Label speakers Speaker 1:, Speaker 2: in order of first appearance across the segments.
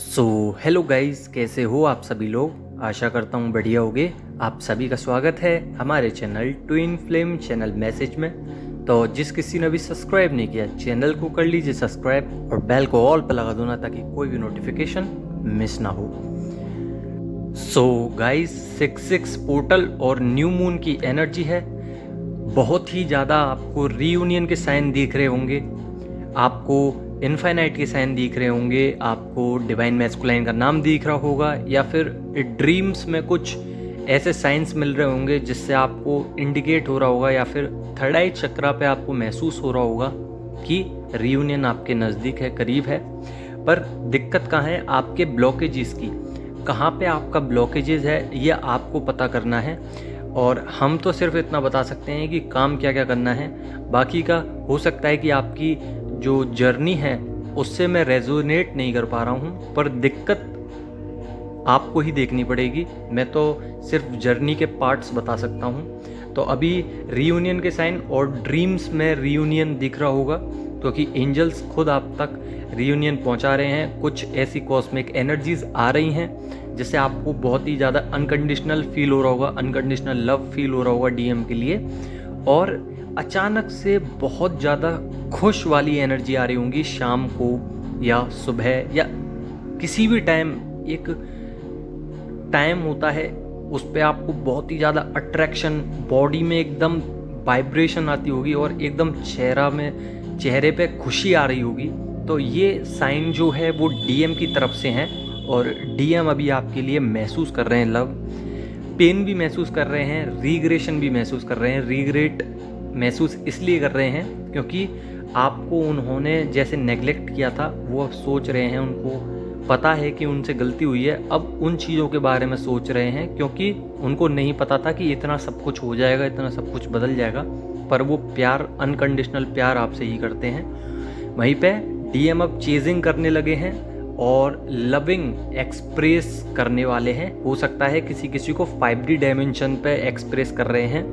Speaker 1: So hello guys, कैसे हो आप सभी लोग। आशा करता हूँ बढ़िया होगे। आप सभी का स्वागत है हमारे channel twin flame channel message में। तो जिस किसी ने भी सब्सक्राइब नहीं किया चैनल को कर लीजिए सब्सक्राइब और बेल को ऑल पर लगा दो ना, ताकि कोई भी नोटिफिकेशन मिस ना हो। सो गाइस, 6-6 पोर्टल और न्यू मून की एनर्जी है। बहुत ही ज़्यादा आपको रीयूनियन के साइन दिख रहे होंगे, आपको इनफाइनाइट के साइन दिख रहे होंगे, आपको डिवाइन मैस्कुलाइन का नाम दिख रहा होगा, या फिर ड्रीम्स में कुछ ऐसे साइंस मिल रहे होंगे जिससे आपको इंडिकेट हो रहा होगा, या फिर थर्ड आई चक्रा पे आपको महसूस हो रहा होगा कि रीयूनियन आपके नज़दीक है, करीब है। पर दिक्कत कहाँ है? आपके ब्लॉकेजेस की। कहाँ पे आपका ब्लॉकेजेस है ये आपको पता करना है, और हम तो सिर्फ इतना बता सकते हैं कि काम क्या क्या करना है। बाकी का हो सकता है कि आपकी जो जर्नी है उससे मैं रेजोनेट नहीं कर पा रहा हूँ, पर दिक्कत आपको ही देखनी पड़ेगी। मैं तो सिर्फ जर्नी के पार्ट्स बता सकता हूँ। तो अभी रीयूनियन के साइन और ड्रीम्स में रीयूनियन दिख रहा होगा, क्योंकि एंजल्स खुद आप तक रीयूनियन पहुँचा रहे हैं। कुछ ऐसी कॉस्मिक एनर्जीज आ रही हैं जिससे आपको बहुत ही ज़्यादा अनकंडीशनल फील हो रहा होगा, अनकंडीशनल लव फील हो रहा होगा डीएम के लिए। और अचानक से बहुत ज़्यादा खुश वाली एनर्जी आ रही होंगी शाम को या सुबह या किसी भी टाइम। एक टाइम होता है उस पर आपको बहुत ही ज़्यादा अट्रैक्शन, बॉडी में एकदम वाइब्रेशन आती होगी और एकदम चेहरे पे खुशी आ रही होगी। तो ये साइन जो है वो डीएम की तरफ से हैं, और डीएम अभी आपके लिए महसूस कर रहे हैं लव, पेन भी महसूस कर रहे हैं, रीग्रेशन भी महसूस कर रहे हैं। रीग्रेट महसूस इसलिए कर रहे हैं क्योंकि आपको उन्होंने जैसे नेगलेक्ट किया था, वो अब सोच रहे हैं, उनको पता है कि उनसे गलती हुई है, अब उन चीज़ों के बारे में सोच रहे हैं, क्योंकि उनको नहीं पता था कि इतना सब कुछ हो जाएगा, इतना सब कुछ बदल जाएगा। पर वो प्यार, अनकंडीशनल प्यार आपसे ही करते हैं। वहीं पे डीएम अब चेजिंग करने लगे हैं और लविंग एक्सप्रेस करने वाले हैं। हो सकता है किसी किसी को 5D डायमेंशन पे एक्सप्रेस कर रहे हैं,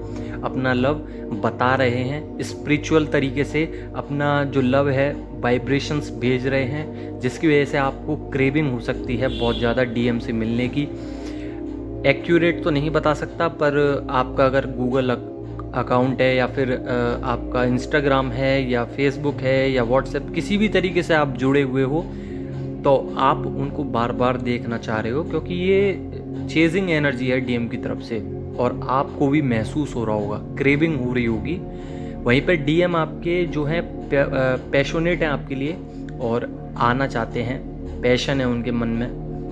Speaker 1: अपना लव बता रहे हैं, स्पिरिचुअल तरीके से अपना जो लव है वाइब्रेशंस भेज रहे हैं, जिसकी वजह से आपको क्रेविंग हो सकती है बहुत ज़्यादा डीएम से मिलने की। एक्यूरेट तो नहीं बता सकता, पर आपका अगर गूगल अकाउंट है, या फिर आपका इंस्टाग्राम है, या फेसबुक है, या व्हाट्सएप, किसी भी तरीके से आप जुड़े हुए हो, तो आप उनको बार बार देखना चाह रहे हो, क्योंकि ये चेजिंग एनर्जी है डीएम की तरफ से, और आपको भी महसूस हो रहा होगा, क्रेविंग हो रही होगी। वहीं पर डीएम आपके जो हैं पैशनेट हैं आपके लिए, और आना चाहते हैं, पैशन है उनके मन में,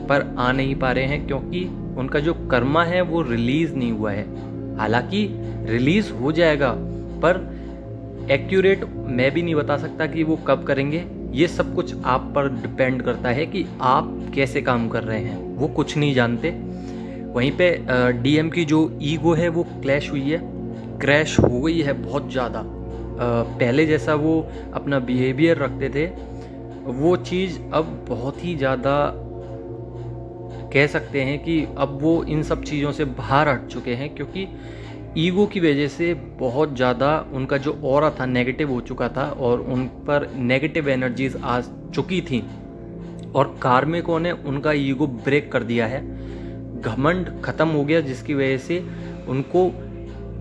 Speaker 1: पर आ नहीं पा रहे हैं क्योंकि उनका जो कर्मा है वो रिलीज़ नहीं हुआ है। हालांकि रिलीज़ हो जाएगा, पर एक्यूरेट मैं भी नहीं बता सकता कि वो कब करेंगे। ये सब कुछ आप पर डिपेंड करता है कि आप कैसे काम कर रहे हैं, वो कुछ नहीं जानते। वहीं पे डीएम की जो ईगो है वो क्रैश हो गई है बहुत ज़्यादा। पहले जैसा वो अपना बिहेवियर रखते थे, वो चीज़ अब बहुत ही ज़्यादा कह सकते हैं कि अब वो इन सब चीज़ों से बाहर हट चुके हैं, क्योंकि ईगो की वजह से बहुत ज़्यादा उनका जो ऑरा था नेगेटिव हो चुका था, और उन पर नेगेटिव एनर्जीज आ चुकी थी, और कार्मिकों ने उनका ईगो ब्रेक कर दिया है। घमंड ख़त्म हो गया, जिसकी वजह से उनको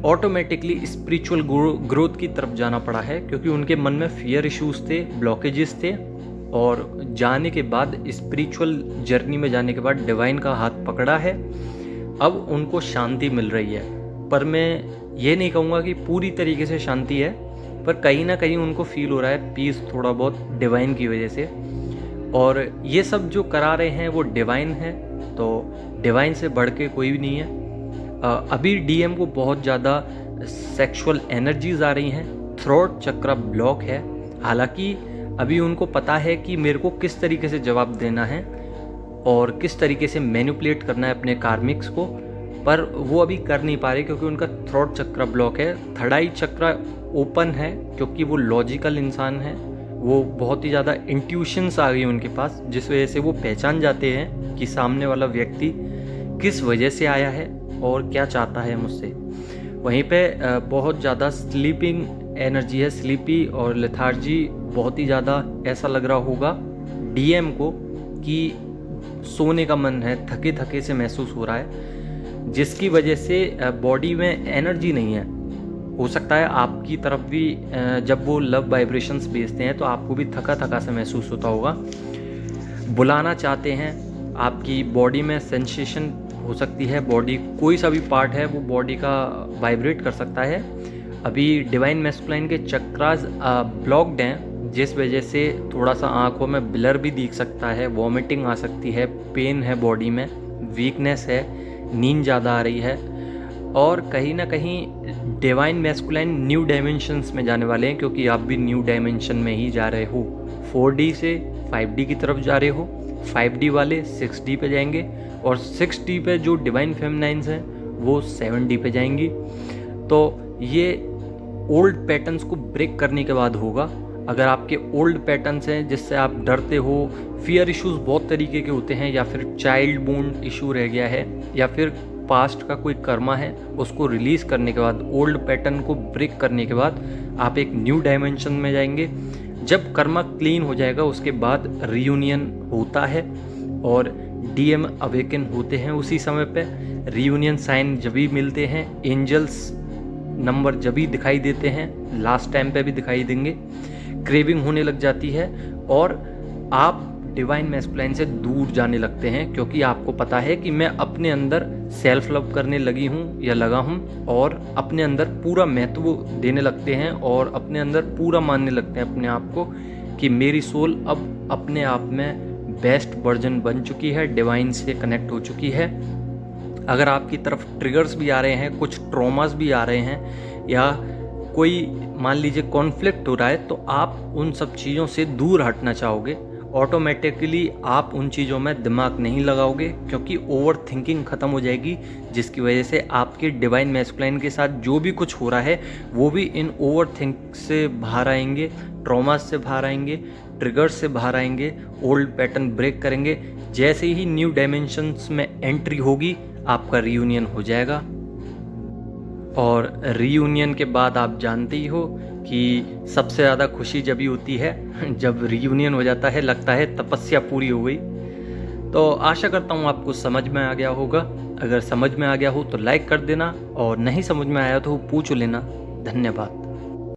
Speaker 1: ऑटोमेटिकली स्पिरिचुअल ग्रोथ की तरफ जाना पड़ा है, क्योंकि उनके मन में फियर इश्यूज थे, ब्लॉकेजेस थे, और जाने के बाद स्पिरिचुअल जर्नी में जाने के बाद डिवाइन का हाथ पकड़ा है। अब उनको शांति मिल रही है, पर मैं ये नहीं कहूँगा कि पूरी तरीके से शांति है, पर कहीं ना कहीं उनको फील हो रहा है पीस थोड़ा बहुत डिवाइन की वजह से। और ये सब जो करा रहे हैं वो डिवाइन है, तो डिवाइन से बढ़ के कोई भी नहीं है। अभी डीएम को बहुत ज़्यादा सेक्सुअल एनर्जीज आ रही हैं, थ्रोट चक्र ब्लॉक है। हालांकि अभी उनको पता है कि मेरे को किस तरीके से जवाब देना है और किस तरीके से मैनिपुलेट करना है अपने कार्मिक्स को, पर वो अभी कर नहीं पा रहे क्योंकि उनका थ्रोट चक्र ब्लॉक है। थर्ड आई चक्र ओपन है क्योंकि वो लॉजिकल इंसान है, वो बहुत ही ज़्यादा इंट्यूशंस आ गई उनके पास, जिस वजह से वो पहचान जाते हैं कि सामने वाला व्यक्ति किस वजह से आया है और क्या चाहता है मुझसे। वहीं पे बहुत ज़्यादा स्लीपिंग एनर्जी है, स्लीपी और लेथार्जी बहुत ही ज़्यादा। ऐसा लग रहा होगा डीएम को कि सोने का मन है, थके थके से महसूस हो रहा है, जिसकी वजह से बॉडी में एनर्जी नहीं है। हो सकता है आपकी तरफ भी जब वो लव वाइब्रेशंस भेजते हैं तो आपको भी थका थका सा महसूस होता होगा। बुलाना चाहते हैं, आपकी बॉडी में सेंसेशन हो सकती है, बॉडी कोई सा भी पार्ट है वो बॉडी का वाइब्रेट कर सकता है। अभी डिवाइन मैस्कुलाइन के चक्रास ब्लॉक्ड हैं, जिस वजह से थोड़ा सा आंखों में ब्लर भी दिख सकता है, वॉमिटिंग आ सकती है, पेन है बॉडी में, वीकनेस है, नींद ज़्यादा आ रही है। और कहीं ना कहीं डिवाइन मैस्कुलाइन न्यू डायमेंशंस में जाने वाले हैं, क्योंकि आप भी न्यू डायमेंशन में ही जा रहे हो। 4D से 5D की तरफ जा रहे हो, 5D वाले 6D पे जाएंगे और 6D पे जो डिवाइन फेमिनाइंस हैं वो 7D पे जाएंगी। तो ये ओल्ड पैटर्न्स को ब्रेक करने के बाद होगा। अगर आपके ओल्ड पैटर्न्स हैं जिससे आप डरते हो, फियर इश्यूज बहुत तरीके के होते हैं, या फिर चाइल्ड बोन्ड इशू रह गया है, या फिर पास्ट का कोई कर्मा है, उसको रिलीज़ करने के बाद, ओल्ड पैटर्न को ब्रेक करने के बाद आप एक न्यू डायमेंशन में जाएंगे। जब कर्मा क्लीन हो जाएगा उसके बाद रीयूनियन होता है और DM अवेकन होते हैं। उसी समय पे रीयूनियन साइन जब भी मिलते हैं, एंजल्स नंबर जब भी दिखाई देते हैं, लास्ट टाइम पे भी दिखाई देंगे, क्रेविंग होने लग जाती है और आप डिवाइन मैस्कुलाइन से दूर जाने लगते हैं, क्योंकि आपको पता है कि मैं अपने अंदर सेल्फ लव करने लगी हूँ या लगा हूँ, और अपने अंदर पूरा महत्व देने लगते हैं और अपने अंदर पूरा मानने लगते हैं अपने आप को कि मेरी सोल अब अपने आप में बेस्ट वर्जन बन चुकी है, डिवाइन से कनेक्ट हो चुकी है। अगर आपकी तरफ ट्रिगर्स भी आ रहे हैं, कुछ ट्रॉमास भी आ रहे हैं, या कोई मान लीजिए कॉन्फ्लिक्ट हो रहा है, तो आप उन सब चीज़ों से दूर हटना चाहोगे। ऑटोमेटिकली आप उन चीज़ों में दिमाग नहीं लगाओगे, क्योंकि ओवर थिंकिंग ख़त्म हो जाएगी, जिसकी वजह से आपके डिवाइन मैस्कुलाइन के साथ जो भी कुछ हो रहा है वो भी इन ओवर थिंक से बाहर आएंगे, ट्रॉमास से बाहर आएंगे, ट्रिगर्स से बाहर आएंगे, ओल्ड पैटर्न ब्रेक करेंगे। जैसे ही न्यू डायमेंशंस में एंट्री होगी आपका रीयूनियन हो जाएगा। और रीयूनियन के बाद आप जानते ही हो कि सबसे ज़्यादा खुशी जब ही होती है जब रीयूनियन हो जाता है, लगता है तपस्या पूरी हो गई। तो आशा करता हूँ आपको समझ में आ गया होगा। अगर समझ में आ गया हो तो लाइक कर देना, और नहीं समझ में आया तो पूछ लेना। धन्यवाद।